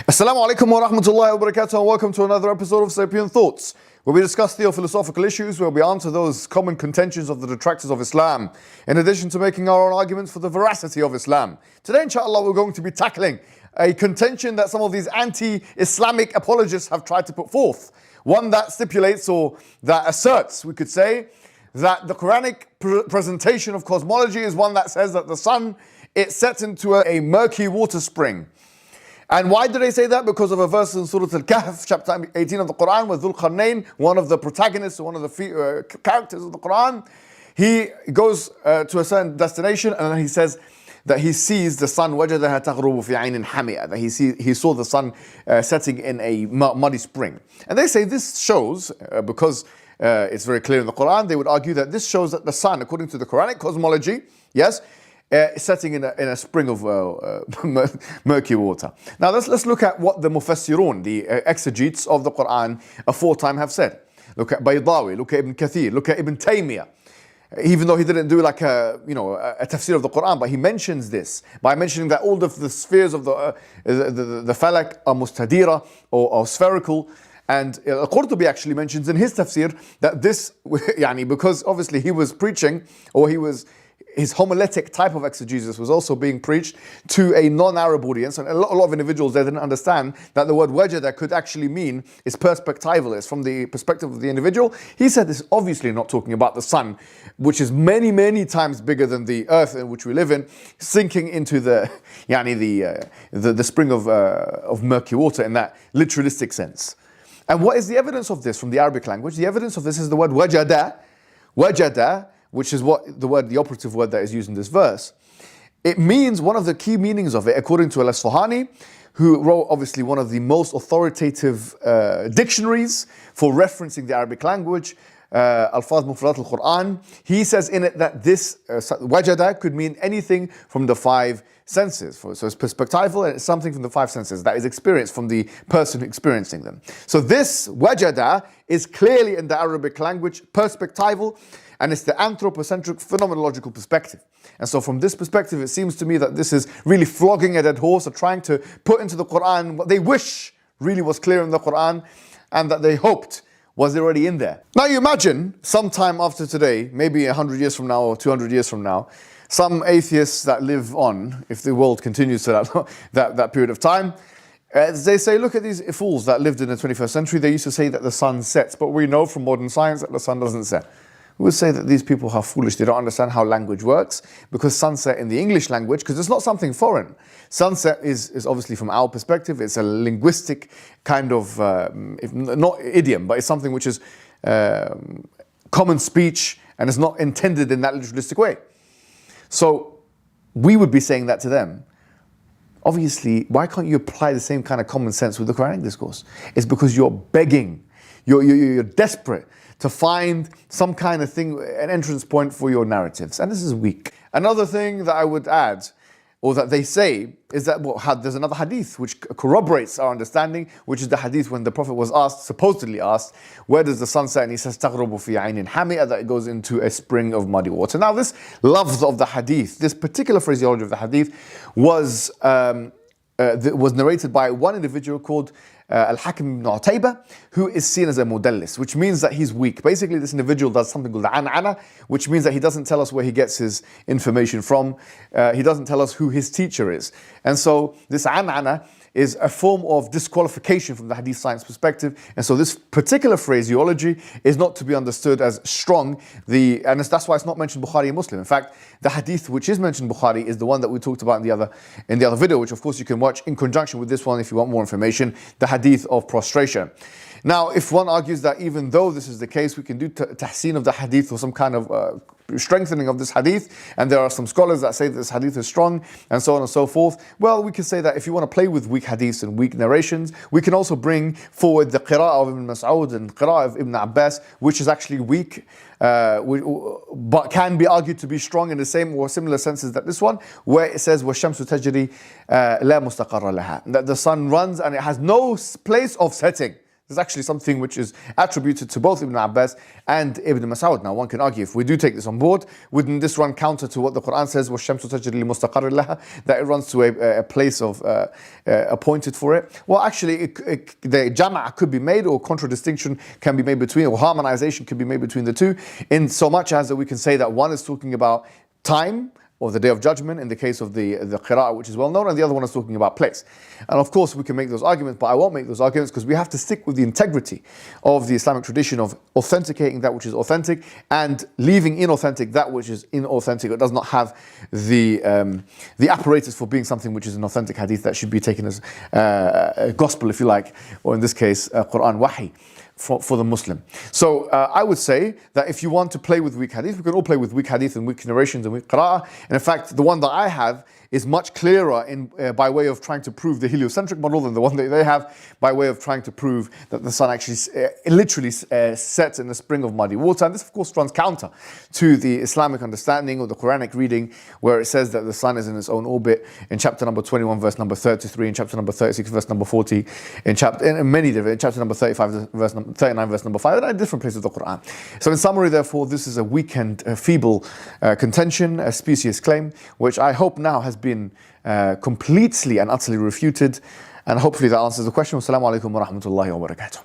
Assalamu alaikum wa rahmatullahi wa barakatuh, and welcome to another episode of Sapience Thoughts, where we discuss theophilosophical issues, where we answer those common contentions of the detractors of Islam, in addition to making our own arguments for the veracity of Islam. Today, inshallah, we're going to be tackling a contention that some of these anti-Islamic apologists have tried to put forth. One that stipulates, or that asserts, we could say, that the Quranic presentation of cosmology is one that says that the sun, it sets into a murky water spring. And why do they say that? Because of a verse in Surah Al-Kahf, chapter 18 of the Qur'an, with Dhul Qarnayn, one of the protagonists, one of the characters of the Qur'an. He goes to a certain destination and then he says that he sees the sun, وَجَدَهَا تَغْرُبُ فِي عَيْنٍ حَمِئَةٍ, that he saw the sun setting in a muddy spring. And they say this shows, because it's very clear in the Qur'an, they would argue that this shows that the sun, according to the Quranic cosmology, yes, setting in a spring of murky water. Now let's look at what the mufassirun, the exegetes of the Qur'an aforetime have said. Look at Baydawi, look at Ibn Kathir, look at Ibn Taymiyyah. Even though he didn't do like a tafsir of the Qur'an, but he mentions this by mentioning that all of the spheres of the falak are mustadira or spherical. And Al-Qurtubi actually mentions in his tafsir that this, because obviously he was preaching, or his homiletic type of exegesis was also being preached to a non-Arab audience, and a lot of individuals they didn't understand that the word wajada could actually mean is perspectival, it's from the perspective of the individual. He said this is obviously not talking about the sun, which is many, many times bigger than the earth in which we live in, sinking into the spring of murky water in that literalistic sense. And what is the evidence of this from the Arabic language? The evidence of this is the word wajada, which is the operative word that is used in this verse. It means, one of the key meanings of it, according to Al-Asfahani, who wrote obviously one of the most authoritative dictionaries for referencing the Arabic language, Alfaz Mufradat al-Qur'an, he says in it that this wajada could mean anything from the five senses. So it's perspectival and it's something from the five senses that is experienced from the person experiencing them. So this wajada is clearly in the Arabic language perspectival, and it's the anthropocentric phenomenological perspective. And so from this perspective, it seems to me that this is really flogging a dead horse, or trying to put into the Qur'an what they wish really was clear in the Qur'an, and that they hoped was already in there. Now you imagine, sometime after today, maybe 100 years from now or 200 years from now, some atheists that live on, if the world continues to that period of time, they say, look at these fools that lived in the 21st century, they used to say that the sun sets, but we know from modern science that the sun doesn't set. We would say that these people are foolish, they don't understand how language works, because sunset in the English language, because it's not something foreign. Sunset is obviously, from our perspective, it's a linguistic kind of, not idiom, but it's something which is common speech, and is not intended in that literalistic way. So we would be saying that to them. Obviously, why can't you apply the same kind of common sense with the Quranic discourse? It's because you're begging, you're desperate to find some kind of thing, an entrance point for your narratives. And this is weak. Another thing that I would add, or that they say, is that there's another hadith which corroborates our understanding, which is the hadith when the Prophet was supposedly asked, where does the sun set? And he says, تغرب في عين حمئة, that it goes into a spring of muddy water. Now this lafz of the hadith, this particular phraseology of the hadith was narrated by one individual called Al-Hakim ibn Utaybah, who is seen as a mudallis, which means that he's weak. Basically, this individual does something called an'ana, which means that he doesn't tell us where he gets his information from. He doesn't tell us who his teacher is. And so this an'ana is a form of disqualification from the hadith science perspective. And so this particular phraseology is not to be understood as strong. And that's why it's not mentioned Bukhari and Muslim. In fact, the hadith which is mentioned Bukhari is the one that we talked about in the other video, which of course you can watch in conjunction with this one if you want more information, the hadith of prostration. Now, if one argues that even though this is the case, we can do tahseen of the hadith, or some kind of strengthening of this hadith, and there are some scholars that say that this hadith is strong, and so on and so forth, well, we can say that if you want to play with weak hadiths and weak narrations, we can also bring forward the qira'ah of Ibn Mas'ud and qira'ah of Ibn Abbas, which is actually weak, but can be argued to be strong in the same or similar senses that this one, where it says وَالشَّمْسُ تَجْرِي لَا مُسْتَقَرَّ لَهَا, that the sun runs and it has no place of setting. There's actually something which is attributed to both Ibn Abbas and Ibn Mas'ud. Now one can argue, if we do take this on board, wouldn't this run counter to what the Qur'an says, وَالشَّمْسُ تَجْرِي لِمُسْتَقَرٍ لَهَا, that it runs to a place of appointed for it? Well, actually, the jama' could be made, or contradistinction can be made between, or harmonization can be made between the two, in so much as that we can say that one is talking about time, or the Day of Judgment in the case of the qira'ah, which is well known, and the other one is talking about place. And of course we can make those arguments, but I won't make those arguments because we have to stick with the integrity of the Islamic tradition of authenticating that which is authentic and leaving inauthentic that which is inauthentic, or does not have the apparatus for being something which is an authentic hadith that should be taken as gospel, if you like, or in this case Qur'an wahi for the Muslim. So I would say that if you want to play with weak hadith, we can all play with weak hadith and weak narrations and weak qira'ah. And in fact, the one that I have is much clearer by way of trying to prove the heliocentric model than the one that they have, by way of trying to prove that the sun actually literally sets in a spring of muddy water. And this, of course, runs counter to the Islamic understanding or the Quranic reading, where it says that the sun is in its own orbit in chapter number 21, verse number 33, in chapter number 36, verse number 40, in chapter number 35, verse number 39, verse number 5, and different places of the Quran. So in summary, therefore, this is a weak and feeble contention, a specious claim, which I hope now has been completely and utterly refuted, and hopefully that answers the question. Wassalamu alaikum wa rahmatullahi wa barakatuh.